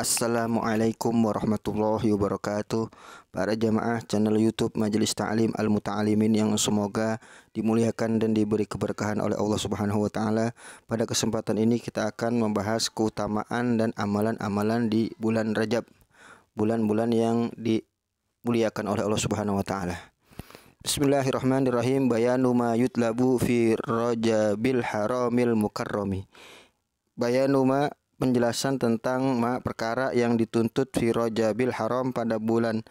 Assalamualaikum warahmatullahi wabarakatuh. Para jamaah channel YouTube Majelis Ta'lim Al-Muta'alimin yang semoga dimuliakan dan diberi keberkahan oleh Allah Subhanahu wa taala. Pada kesempatan ini kita akan membahas keutamaan dan amalan-amalan di bulan Rajab, bulan-bulan yang dimuliakan oleh Allah Subhanahu wa taala. Bismillahirrahmanirrahim. Bayanu ma yutlabu fi Rajabil Haramil Mukarrami. Bayanu ma, penjelasan tentang perkara yang dituntut fi Rajabil Haram pada bulan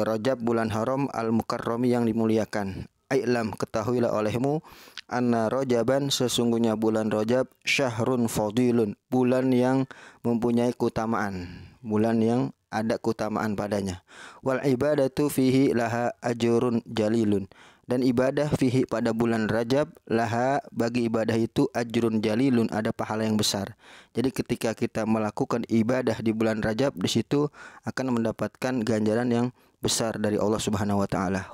Rajab, bulan haram al-mukarrami yang dimuliakan. Ailam, ketahuilah olehmu, anna Rajaban, sesungguhnya bulan Rajab, syahrun fadilun, bulan yang mempunyai keutamaan, bulan yang ada keutamaan padanya. Wal ibadatu fihi laha ajrun jalilun, dan ibadah fihi pada bulan Rajab laha, bagi ibadah itu ajrun jalilun, ada pahala yang besar. Jadi ketika kita melakukan ibadah di bulan Rajab, di situ akan mendapatkan ganjaran yang besar dari Allah Subhanahu wa taala.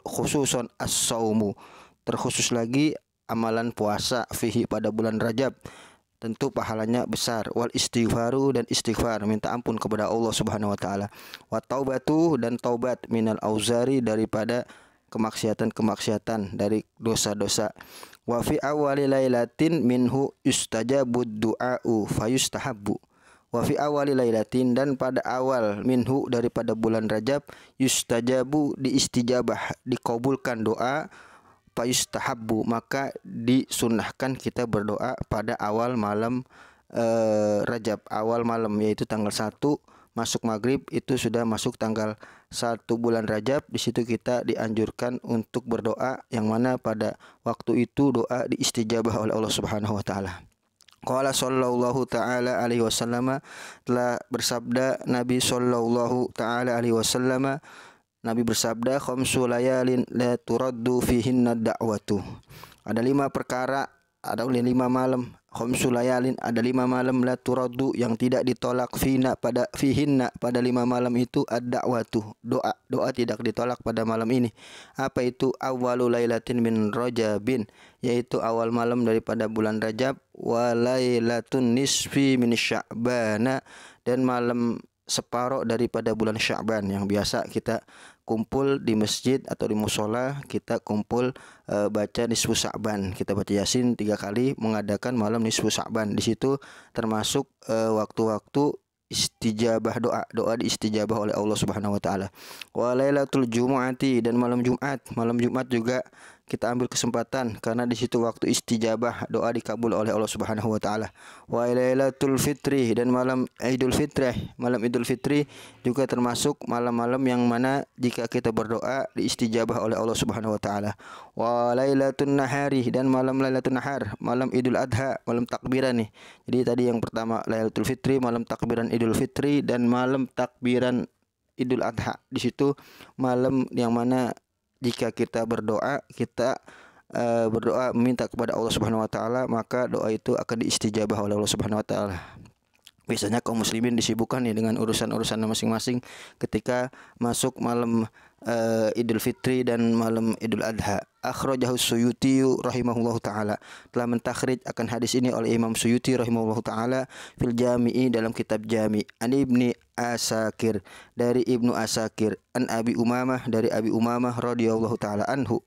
Khususon as-saumu, terkhusus lagi amalan puasa fihi pada bulan Rajab, tentu pahalanya besar. Wal istighfaru, dan istighfar, minta ampun kepada Allah Subhanahu wa taala. Wa taubatu, dan taubat, minal auzari, daripada kemaksiatan-kemaksiatan, dari dosa-dosa. Wa fi awwali lailatin minhu yustajabud du'a'u fayustahabbu. Wa fi awwali lailatin, dan pada awal minhu, daripada bulan Rajab, yustajabu, diistijabah, dikabulkan doa, fayustahabbu, maka disunahkan kita berdoa pada awal malam Rajab, awal malam, yaitu tanggal 1 masuk maghrib, itu sudah masuk tanggal 1 bulan Rajab. Di situ kita dianjurkan untuk berdoa, yang mana pada waktu itu doa diistijabah oleh Allah Subhanahu wa taala. Qala sallallahu taala alaihi wasallam, telah bersabda Nabi sallallahu taala alaihi wasallam, Nabi bersabda, khamsu layalin la turaddu fihinna da'watu. Ada 5 perkara, ada 5 malam, khamsu layalin, ada 5 malam, la turaddu, yang tidak ditolak, fihinna, pada 5 malam itu, ad-da'watu, doa tidak ditolak pada malam ini. Apa itu? Awwalu lailatin min Rajabin, yaitu awal malam daripada bulan Rajab, wa lailatun nisfi min Sya'bana, dan malam separuh daripada bulan Sya'ban, yang biasa kita kumpul di masjid atau di musola, kita kumpul baca nisfu Sya'ban, kita baca Yasin 3 kali, mengadakan malam nisfu Sya'ban. Di situ termasuk waktu-waktu istijabah doa diistijabah oleh Allah Subhanahu wa taala. Wa lailatul jumu'ati, dan malam Jumat juga kita ambil kesempatan, karena di situ waktu istijabah doa dikabul oleh Allah Subhanahu wa taala. Wa lailatul fitri, dan malam Idul Fitri juga termasuk malam-malam yang mana jika kita berdoa diistijabah oleh Allah Subhanahu wa taala. Wa lailatun nahari, dan malam Lailatul Nahar, malam Idul Adha, malam takbiran nih. Jadi tadi yang pertama Lailatul Fitri, malam takbiran Idul Fitri, dan malam takbiran Idul Adha. Di situ malam yang mana jika kita berdoa, berdoa meminta kepada Allah Subhanahu wa taala, maka doa itu akan diistijabah oleh Allah Subhanahu wa taala. Biasanya kaum muslimin disibukkan nih dengan urusan-urusan masing-masing ketika masuk malam Idul Fitri dan malam Idul Adha. Akhrajahu Suyuti rahimahullahu taala, telah mentakhrij akan hadis ini oleh Imam Suyuti rahimahullahu taala fil Jami'i, dalam kitab Jami', an Ibni Asakir, dari Ibnu Asakir, an Abi Umamah, dari Abi Umamah radhiyallahu taala anhu.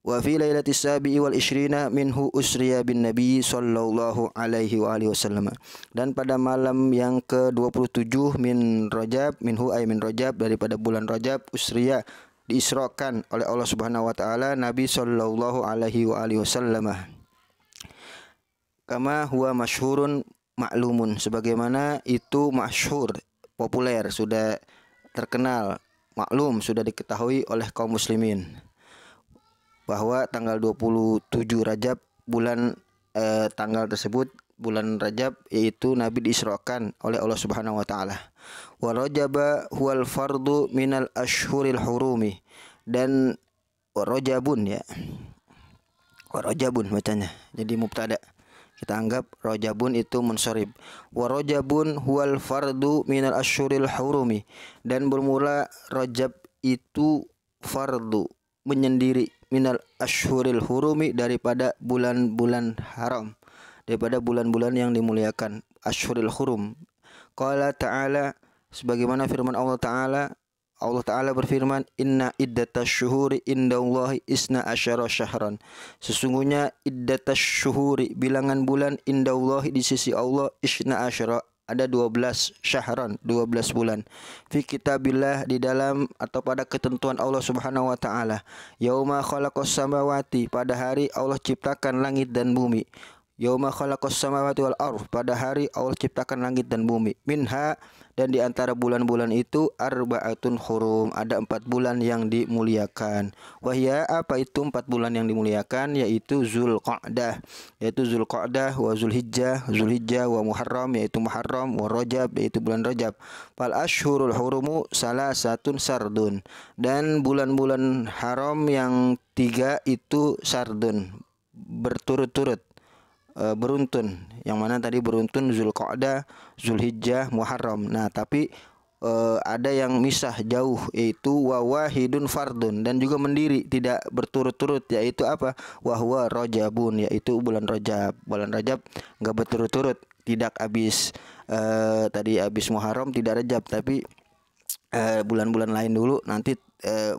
Wa fi lailatis sabi'i wal isyrina minhu usriya bin Nabi sallallahu alaihi wa alihi wasallam, dan pada malam yang ke-27 min Rajab, minhu ay min Rajab, daripada bulan Rajab, usriya, diisrakan oleh Allah Subhanahu wa taala Nabi sallallahu alaihi wa alihi wasallam. Kama huwa masyhurun ma'lumun, sebagaimana itu masyhur, populer, sudah terkenal, maklum, sudah diketahui oleh kaum muslimin, bahwa tanggal 27 Rajab, bulan tanggal tersebut, bulan Rajab, yaitu Nabi diisrakan oleh Allah Subhanahu wa taala. Wa Rajaba huwal fardu minal ashhuril hurumi, dan Rajabun, ya, Rajabun bacanya, jadi mubtada, kita anggap Rajabun itu munsharib. Wa Rajabun huwal fardu minal ashhuril hurumi, dan bermula Rajab itu fardu, menyendiri, minal ashhuril hurumi, daripada bulan-bulan haram, daripada bulan-bulan yang dimuliakan, ashhuril hurum. Qala ta'ala, sebagaimana firman Allah Ta'ala berfirman, inna iddatash syuhuri indallahi isna asyara syahran. Sesungguhnya iddatash syuhuri, bilangan bulan, indallahi, di sisi Allah, isna asyara, ada 12 syahran, 12 bulan. Fi kitabillah, di dalam atau pada ketentuan Allah Subhanahu wa taala. Yauma khalaqas samawati, pada hari Allah ciptakan langit dan bumi. Yauma khalaqas samawati wal ardh, pada hari Allah ciptakan langit dan bumi. Minha, dan di antara bulan-bulan itu, arba'atun hurum, ada 4 bulan yang dimuliakan. Wahya, apa itu 4 bulan yang dimuliakan? Yaitu Zulqa'dah, wa Zulhijjah, wa Muharram, yaitu Muharram, wa Rajab, yaitu bulan Rajab. Fal ashhurul hurumu salasatun sardun, dan bulan-bulan haram yang 3 itu sardun, berturut-turut, beruntun. Yang mana tadi beruntun Zulqa'dah, Zulhijjah, Muharram. Nah, tapi ada yang misah jauh, yaitu wawahidun fardun, dan juga mendiri tidak berturut-turut, yaitu apa? Wahwa Rajabun, yaitu bulan Rajab. Bulan Rajab enggak berturut-turut, tidak habis tadi habis Muharram tidak Rajab, tapi bulan-bulan lain dulu, nanti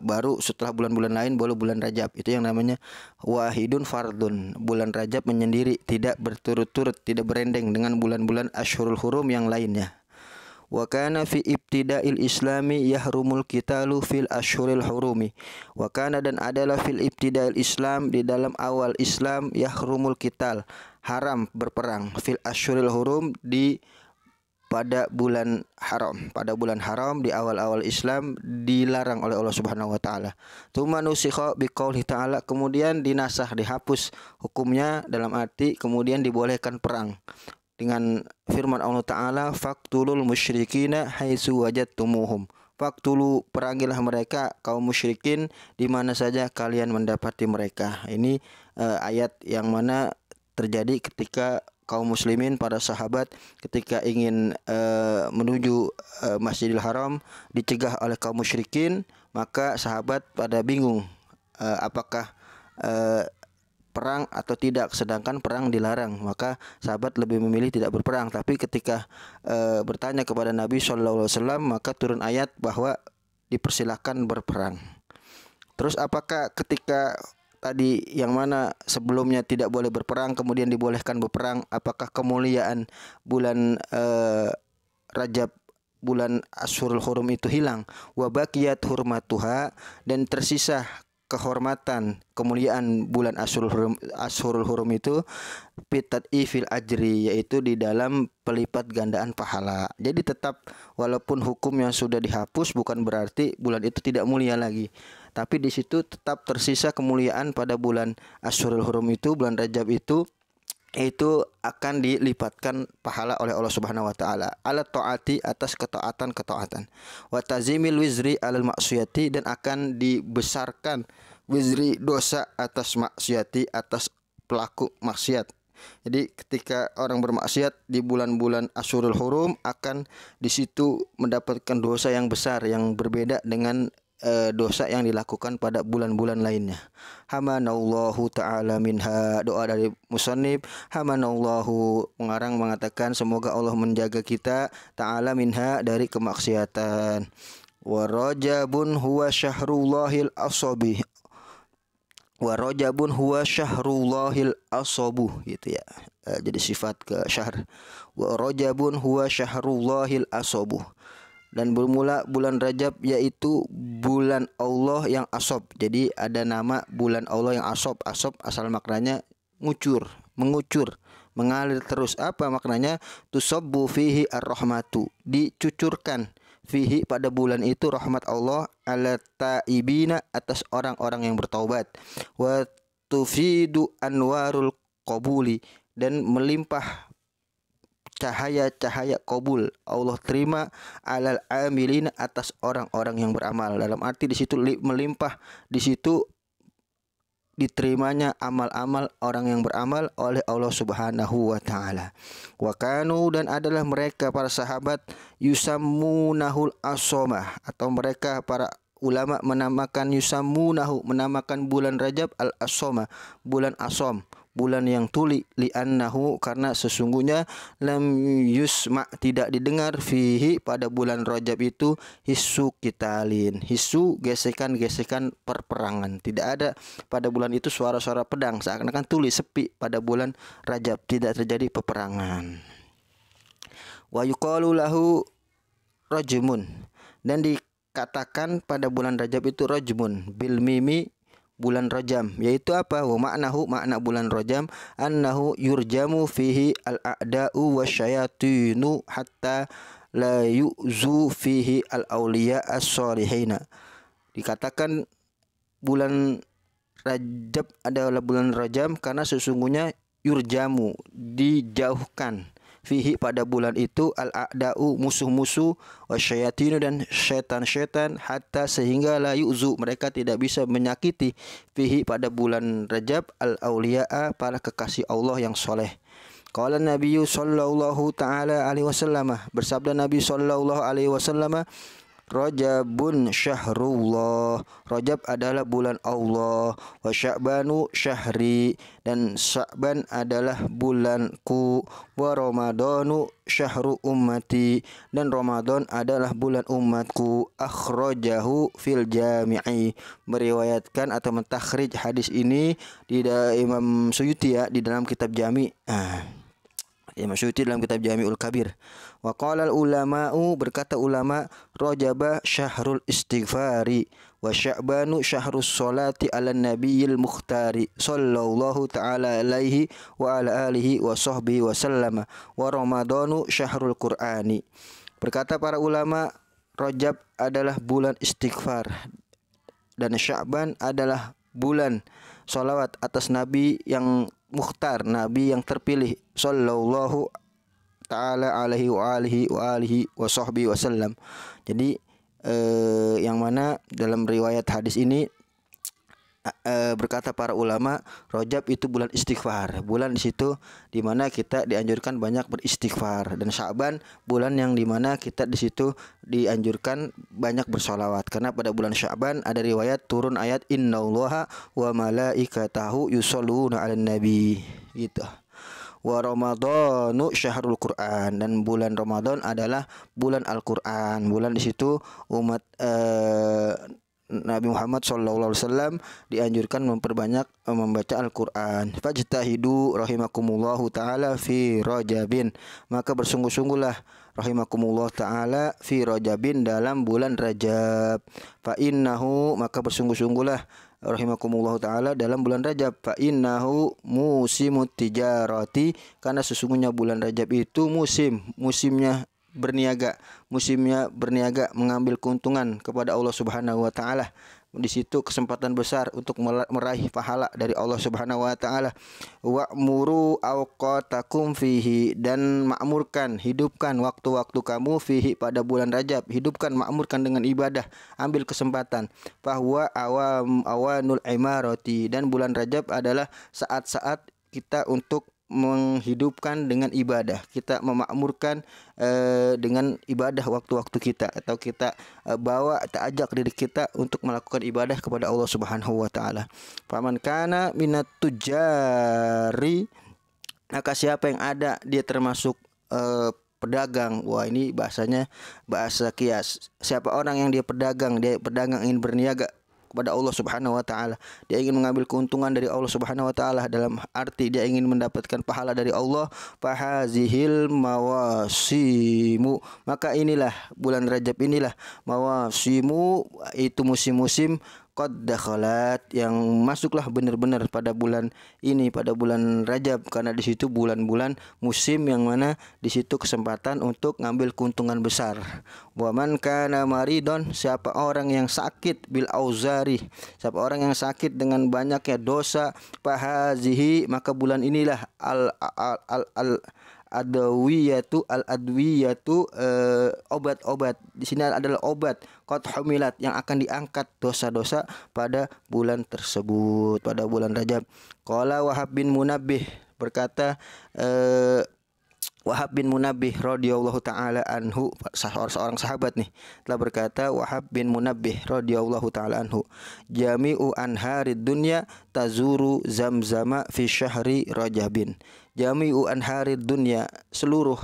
baru setelah bulan-bulan lain baru bulan Rajab. Itu yang namanya wahidun fardun, bulan Rajab menyendiri, tidak berturut-turut, tidak berendeng dengan bulan-bulan Ashhurul Hurum yang lainnya. Wa kana fi ibtida'il islami yahrumul qitalu fil ashhuril hurumi. Wa kana, dan adalah fil ibtida'il Islam, di dalam awal Islam, yahrumul qital, haram berperang, fil ashhuril hurum, pada bulan haram, di awal-awal Islam dilarang oleh Allah Subhanahu wa taala. Tsumma nusikha biqauli ta'ala, kemudian dinasah, dihapus hukumnya, dalam arti kemudian dibolehkan perang dengan firman Allah Ta'ala, faqtulul musyrikina haitsu wajadtumuhum. Faqtulu, perangilah mereka kaum musyrikin di mana saja kalian mendapati mereka. Ini ayat yang mana terjadi ketika kaum muslimin, para sahabat, ketika ingin menuju Masjidil Haram dicegah oleh kaum musyrikin, maka sahabat pada bingung apakah perang atau tidak, sedangkan perang dilarang. Maka sahabat lebih memilih tidak berperang. Tapi ketika bertanya kepada Nabi SAW, maka turun ayat bahwa dipersilahkan berperang. Terus apakah ketika tadi yang mana sebelumnya tidak boleh berperang kemudian dibolehkan berperang, apakah kemuliaan bulan Rajab, bulan Ashhurul Hurum itu hilang? Wa baqiyat hurmatuha, dan tersisa kehormatan, kemuliaan bulan Ashhurul Hurum itu ifil ajri, yaitu di dalam pelipat gandaan pahala. Jadi tetap walaupun hukum yang sudah dihapus bukan berarti bulan itu tidak mulia lagi. Tapi di situ tetap tersisa kemuliaan pada bulan Ashhurul Hurum itu, bulan Rajab itu akan dilipatkan pahala oleh Allah Subhanahu wa taala. Ala taati, atas ketaatan. Wa tazimil wizri alal maksiyati, dan akan dibesarkan wizri, dosa, atas maksiati, atas pelaku maksiat. Jadi ketika orang bermaksiat di bulan-bulan Ashhurul Hurum, akan di situ mendapatkan dosa yang besar yang berbeda dengan dosa yang dilakukan pada bulan-bulan lainnya. Hamanallahu ta'ala minha, doa dari musannif. Hamanallahu, pengarang mengatakan semoga Allah menjaga kita ta'ala minha, dari kemaksiatan. Wa Rajabun huwa syahrullahil asabi, wa Rajabun huwa syahrullahil asabu, gitu ya. Jadi sifat ke syahr. Wa Rajabun huwa syahrullahil asabu, dan bermula bulan Rajab yaitu bulan Allah yang asab. Jadi ada nama bulan Allah yang asab. Asab asal maknanya mengucur, mengalir terus. Apa maknanya? Tusabbu fihi ar-rahmatu, dicucurkan fihi, pada bulan itu, rahmat Allah, ala taibina, atas orang-orang yang bertaubat. Wa tufidu anwarul qabuli, dan melimpah cahaya-cahaya qabul, Allah terima, alal amilin, atas orang-orang yang beramal. Dalam arti di situ melimpah, di situ diterimanya amal-amal orang yang beramal oleh Allah Subhanahu wa taala. Wa kanu, dan adalah mereka para sahabat, yusammunahul asomah, atau mereka para ulama menamakan yusammunahu, menamakan bulan Rajab al-asoma, bulan asom, bulan yang tuli, li'annahu karena sesungguhnya lam yusma tidak didengar fihi pada bulan Rajab itu hisu kitalin, hisu gesekan-gesekan perperangan. Tidak ada pada bulan itu suara-suara pedang, seakan-akan tuli sepi pada bulan Rajab, tidak terjadi peperangan. Wa yuqalu lahu rajmun, dan dikatakan pada bulan Rajab itu rajmun bil mimi, bulan rajam, yaitu apa? Wa ma'nahu, makna bulan rajam, annahu yurjamu fihi al-a'da'u wasyayatinu hatta la yu'zu fihi al-awliya as-salihina. Dikatakan bulan Rajab adalah bulan rajam karena sesungguhnya yurjamu dijauhkan fihi pada bulan itu al-a'da'u musuh-musuh, wasyayatinu dan syaitan-syaitan, hatta sehingga la yu'zu mereka tidak bisa menyakiti fihi pada bulan Rajab al-auliya'a para kekasih Allah yang soleh. Qala Nabi sallallahu taala alaihi wasallam, bersabda Nabi sallallahu alaihi wasallam, Rajabun syahrullah, Rajab adalah bulan Allah, wa Sya'banu syahri, dan Sya'ban adalah bulanku, wa Ramadanu syahru ummati, dan Ramadan adalah bulan umatku. Akhrajahu fil jami'i, meriwayatkan atau mentakhrij hadis ini di Imam Suyuti ya, di dalam kitab Jami'. Imam Suyuti dalam kitab Jami'ul Kabir. Wa qala ulama'u, berkata ulama, Rajaba syahrul istighfari wa Sya'banu syahrus salati ala nabiyil mukhtari sallallahu ta'ala alaihi wa ala alihi wa sahbihi wa sallama, wa Ramadanu syahrul Qur'ani. Berkata para ulama, Rajab adalah bulan istighfar dan Sya'ban adalah bulan salawat atas Nabi yang mukhtar, Nabi yang terpilih, sallallahu ta'ala alaihi wa alihi wa sahbihi wasallam. Jadi yang mana dalam riwayat hadis ini berkata para ulama, Rajab itu bulan istighfar, bulan di situ di mana kita dianjurkan banyak beristighfar, dan Sya'ban bulan yang di mana kita di situ dianjurkan banyak bersolawat, karena pada bulan Sya'ban ada riwayat turun ayat innallaha wa malaikatahu yusholluna 'alan nabi gitu. Wa Ramadanu syahrul Quran, dan bulan Ramadan adalah bulan Al-Quran, bulan di situ umat Nabi Muhammad SAW dianjurkan memperbanyak membaca Al-Quran. Fajtahidu rahimakumullahu ta'ala fi Rajabin, maka bersungguh-sungguhlah rahimakumullah ta'ala fi Rajabin dalam bulan Rajab. Fa innahu, maka bersungguh-sungguhlah rahimakumullah ta'ala dalam bulan Rajab. Fa innahu musimut tijarati, karena sesungguhnya bulan Rajab itu musimnya berniaga mengambil keuntungan kepada Allah Subhanahu wa taala. Di situ kesempatan besar untuk meraih pahala dari Allah Subhanahu wa taala. Wa'muru awqatakum fihi, dan makmurkan, hidupkan waktu-waktu kamu fihi pada bulan Rajab, hidupkan, makmurkan dengan ibadah, ambil kesempatan. Bahwa awanul imarati, dan bulan Rajab adalah saat-saat kita untuk menghidupkan dengan ibadah, kita memakmurkan dengan ibadah waktu-waktu kita, atau kita ajak diri kita untuk melakukan ibadah kepada Allah Subhanahu wa taala. Faman kana minat tujari, maka siapa yang ada dia termasuk pedagang. Wah, ini bahasanya bahasa kias. Siapa orang yang dia pedagang ingin berniaga kepada Allah Subhanahu wa taala, dia ingin mengambil keuntungan dari Allah Subhanahu wa taala, dalam arti dia ingin mendapatkan pahala dari Allah. Fahazihil mawasimu, maka inilah bulan Rajab, inilah mawasimu, itu musim-musim qad dakhalat, yang masuklah benar-benar pada bulan ini, pada bulan Rajab, karena di situ bulan-bulan musim yang mana di situ kesempatan untuk ngambil keuntungan besar. Wa man kana maridon, siapa orang yang sakit bil auzari, siapa orang yang sakit dengan banyaknya dosa, fahazihi, maka bulan inilah al-adwiyatu obat-obat. Di sini adalah obat qad humilat, yang akan diangkat dosa-dosa pada bulan tersebut, pada bulan Rajab. Qala Wahab bin Munabbih, berkata Wahab bin Munabbih radhiyallahu taala anhu, seorang sahabat nih, telah berkata, Wahab bin Munabbih radhiyallahu taala anhu, jami'u anharid dunya tazuru zamzama fi syahri rajabin. Jami'u anharid dunya, seluruh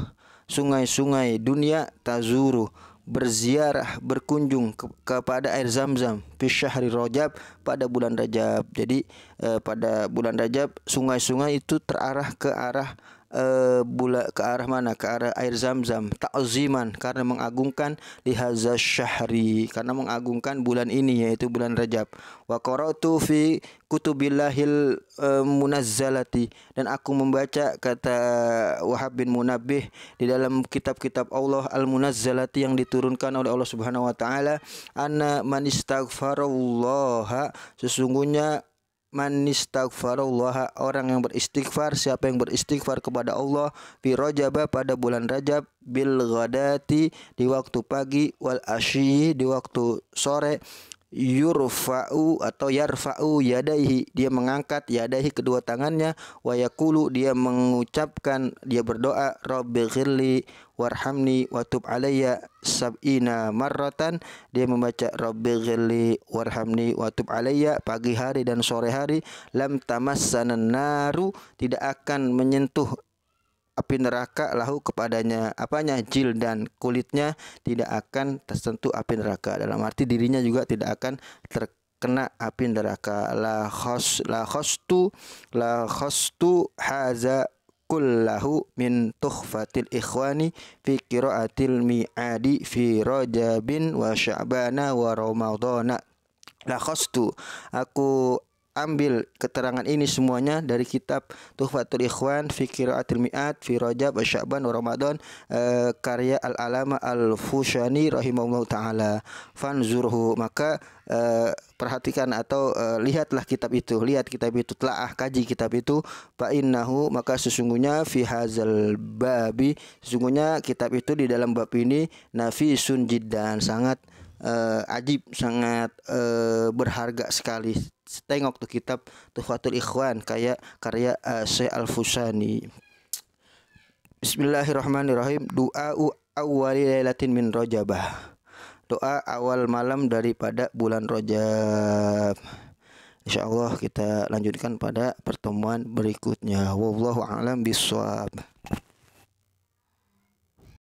sungai-sungai dunia, tazuru, berziarah, berkunjung kepada air Zam-Zam fi syahri Rajab, pada bulan Rajab. Jadi pada bulan Rajab sungai-sungai itu terarah ke arah ke arah mana? Ke arah air Zam-Zam, ta'ziman, karena mengagungkan lihazza syahri, karena mengagungkan bulan ini, yaitu bulan Rajab. Wa qara'tu fi kutubillahil munazzalati, dan aku membaca, kata Wahab bin Munabbih, di dalam kitab-kitab Allah al-munazzalati, yang diturunkan oleh Allah Subhanahu wa taala, anna man istaghfarallaha, sesungguhnya man istaghfarallaha, orang yang beristighfar, siapa yang beristighfar kepada Allah, fi Rajab, pada bulan Rajab, bil ghadati, di waktu pagi, wal asyi, di waktu sore, yurfa'u atau yarfa'u yadaihi, dia mengangkat yadaihi, kedua tangannya, wa yaqulu, dia mengucapkan, dia berdoa, rabbighirli warhamni wa tub alayya sab'ina marratan, dia membaca rabbighirli warhamni wa tub alayya pagi hari dan sore hari, lam tamassana naru, tidak akan menyentuh api neraka, lahu, kepadanya, apanya, jildan, kulitnya tidak akan tersentuh api neraka, dalam arti dirinya juga tidak akan terkena api neraka. La khostu haza kullahu min tuhfatil ikhwani fi qiraatil mi'adi fi rajabin wa sya'bana wa ramadhana. La khostu, aku ambil keterangan ini semuanya dari kitab Tuhfatul Ikhwan fi Qiraatil Mi'at fi Rajab wa Sya'ban wa Ramadan, karya Al-Alama Al-Fushani rahimahullah taala. Fanzurhu, maka perhatikan atau lihatlah kitab itu, telaah, kaji kitab itu. Fa innahu, maka sesungguhnya, fi hazal babi, sesungguhnya kitab itu di dalam bab ini, nafisun jiddan, sangat ajib, sangat berharga sekali. Tengok tuh kitab Tuhfatul Ikhwan, kayak karya Syekh Al-Fusani. Bismillahirrahmanirrahim. Du'a'u awwali lailatin min Rajabah, doa awal malam daripada bulan Rajab. Insyaallah kita lanjutkan pada pertemuan berikutnya. Wallahu a'lam bishawab.